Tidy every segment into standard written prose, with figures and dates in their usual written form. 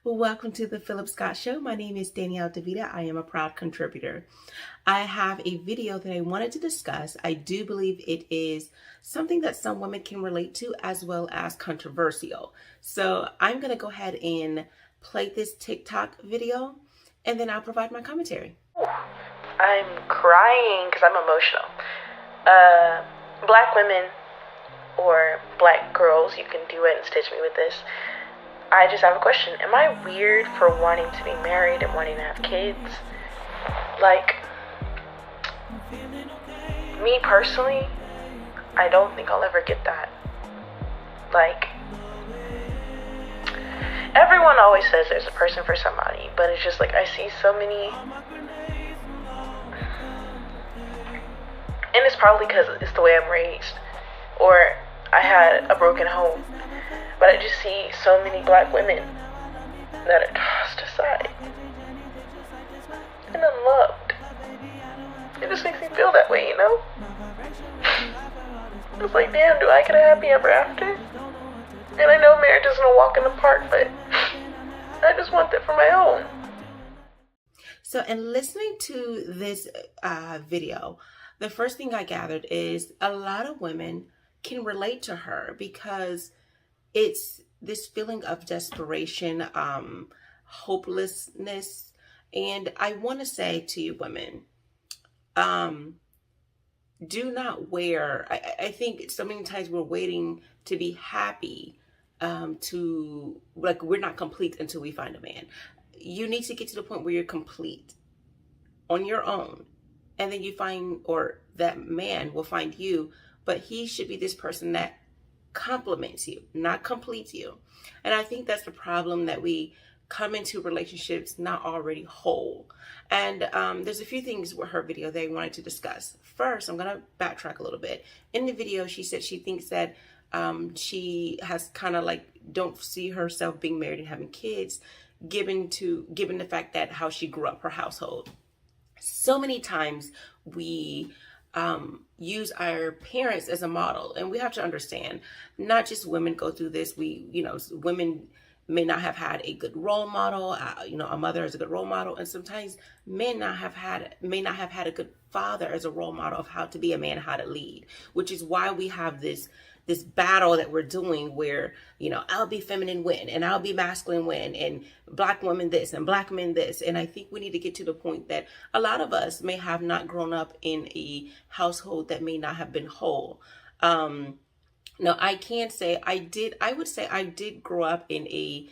Welcome to the Phillip Scott Show. My name is Danielle DeVita. I am a proud contributor. I have a video that I wanted to discuss. I do believe it is something that some women can relate to as well as controversial. So I'm going to go ahead and play this TikTok video and then I'll provide my commentary. I'm crying because I'm emotional. Black women or black girls, you can do it and stitch me with this. I just have a question. Am I weird for wanting to be married and wanting to have kids? Like, me personally, I don't think I'll ever get that. Like, everyone always says there's a person for somebody, but it's just like I see so many, and it's probably because it's the way I'm raised, or I had a broken home. But I just see so many black women that are tossed aside and unloved. It just makes me feel that way, you know? It's like, damn, do I get a happy ever after? And I know marriage isn't a walk in the park, but I just want that for my own. So in listening to this video, the first thing I gathered is a lot of women can relate to her because it's this feeling of desperation, hopelessness. And I want to say to you women, do not wear, I think so many times we're waiting to be happy, we're not complete until we find a man. You need to get to the point where you're complete on your own. And then you find, or that man will find you, but he should be this person that complements you, not completes you. And I think that's the problem, that we come into relationships not already whole. And there's a few things with her video that I wanted to discuss. First, I'm going to backtrack a little bit. In the video, she said she thinks that she has kind of like don't see herself being married and having kids, given the fact that how she grew up, her household. So many times we use our parents as a model, and we have to understand, not just women go through this. Women may not have had a good role model. A mother is a good role model, and sometimes men may not have had a good father as a role model of how to be a man, how to lead. Which is why we have this battle that we're doing where, I'll be feminine win and I'll be masculine win, and black women this and black men this. And I think we need to get to the point that a lot of us may have not grown up in a household that may not have been whole. Now I can say I would say I did grow up in a,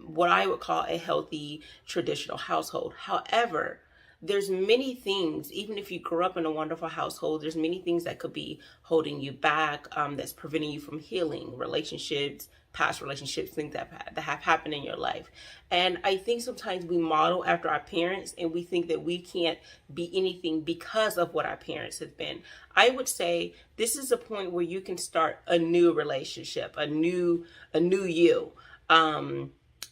what I would call a healthy traditional household. However, there's many things, even if you grew up in a wonderful household, there's many things that could be holding you back, that's preventing you from healing relationships, past relationships, things that have happened in your life. And I think sometimes we model after our parents and we think that we can't be anything because of what our parents have been. I would say this is a point where you can start a new relationship, a new you.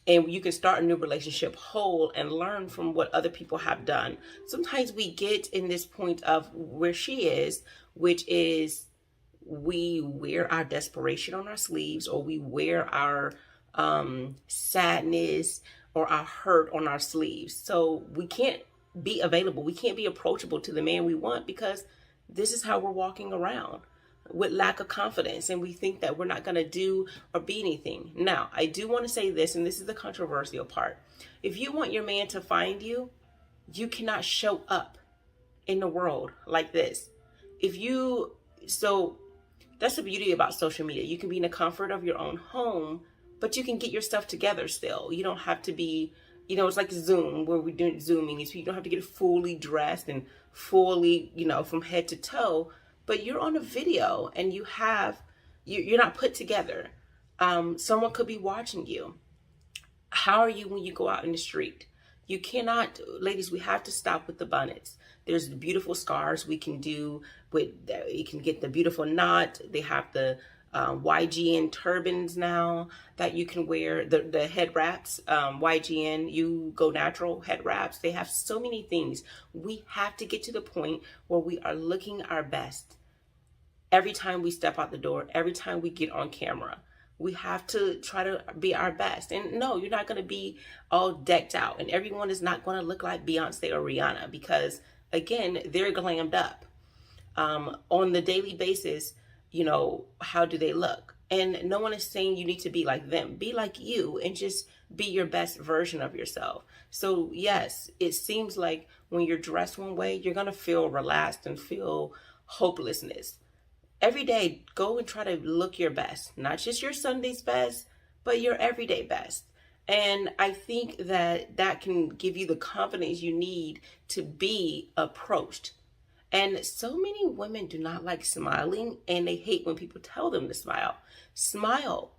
And you can start a new relationship whole and learn from what other people have done. Sometimes we get in this point of where she is, which is we wear our desperation on our sleeves, or we wear our sadness or our hurt on our sleeves. So we can't be available. We can't be approachable to the man we want because this is how we're walking around, with lack of confidence, and we think that we're not going to do or be anything. Now, I do want to say this, and this is the controversial part. If you want your man to find you, you cannot show up in the world like this. So that's the beauty about social media. You can be in the comfort of your own home, but you can get your stuff together still. You don't have to be, it's like Zoom, where we're doing Zoom meetings. You don't have to get fully dressed and fully, from head to toe. But you're on a video and you're not put together. Someone could be watching you. How are you when you go out in the street? You cannot, ladies, we have to stop with the bonnets. There's the beautiful scars we can do you can get the beautiful knot. They have the YGN turbans now that you can wear, the head wraps, YGN, you go natural head wraps. They have so many things. We have to get to the point where we are looking our best every time we step out the door, every time we get on camera. We have to try to be our best. And no, you're not going to be all decked out. And everyone is not going to look like Beyonce or Rihanna because, again, they're glammed up. On the daily basis, how do they look? And no one is saying you need to be like them. Be like you and just be your best version of yourself. So yes, it seems like when you're dressed one way, you're going to feel relaxed and feel hopelessness. Every day, go and try to look your best, not just your Sunday's best, but your everyday best. And I think that can give you the confidence you need to be approached. And so many women do not like smiling, and they hate when people tell them to smile. Smile.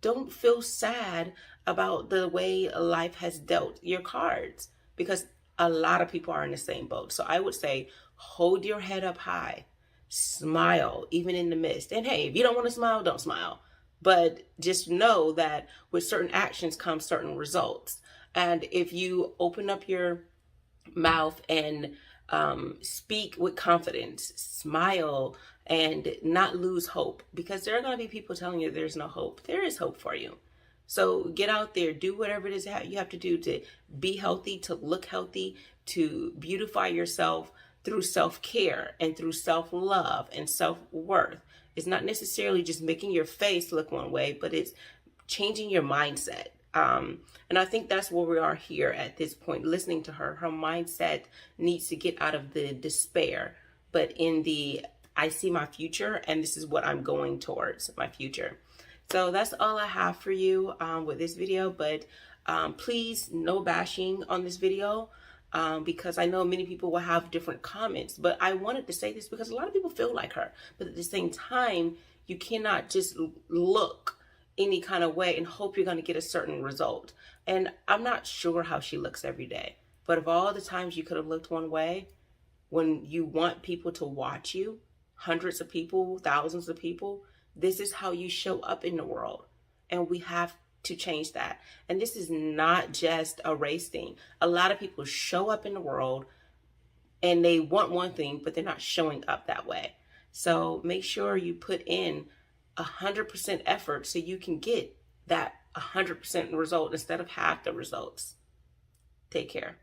Don't feel sad about the way life has dealt your cards, because a lot of people are in the same boat. So I would say, hold your head up high. Smile, even in the midst. And hey, if you don't want to smile, don't smile. But just know that with certain actions come certain results. And if you open up your mouth and speak with confidence, smile, and not lose hope, because there are going to be people telling you there's no hope. There is hope for you. So get out there, do whatever it is you have to do to be healthy, to look healthy, to beautify yourself through self-care and through self-love and self-worth. It's not necessarily just making your face look one way, but it's changing your mindset. And I think that's where we are here at this point, listening to her. Her mindset needs to get out of the despair, but in the, I see my future, and this is what I'm going towards, my future. So that's all I have for you with this video, but please, no bashing on this video, because I know many people will have different comments, but I wanted to say this because a lot of people feel like her, but at the same time, you cannot just look any kind of way and hope you're going to get a certain result. And I'm not sure how she looks every day, but of all the times you could have looked one way, when you want people to watch you, hundreds of people, thousands of people, this is how you show up in the world. And we have to change that. And this is not just a race thing. A lot of people show up in the world and they want one thing, but they're not showing up that way. So make sure you put in 100% effort so you can get that 100% result instead of half the results. Take care.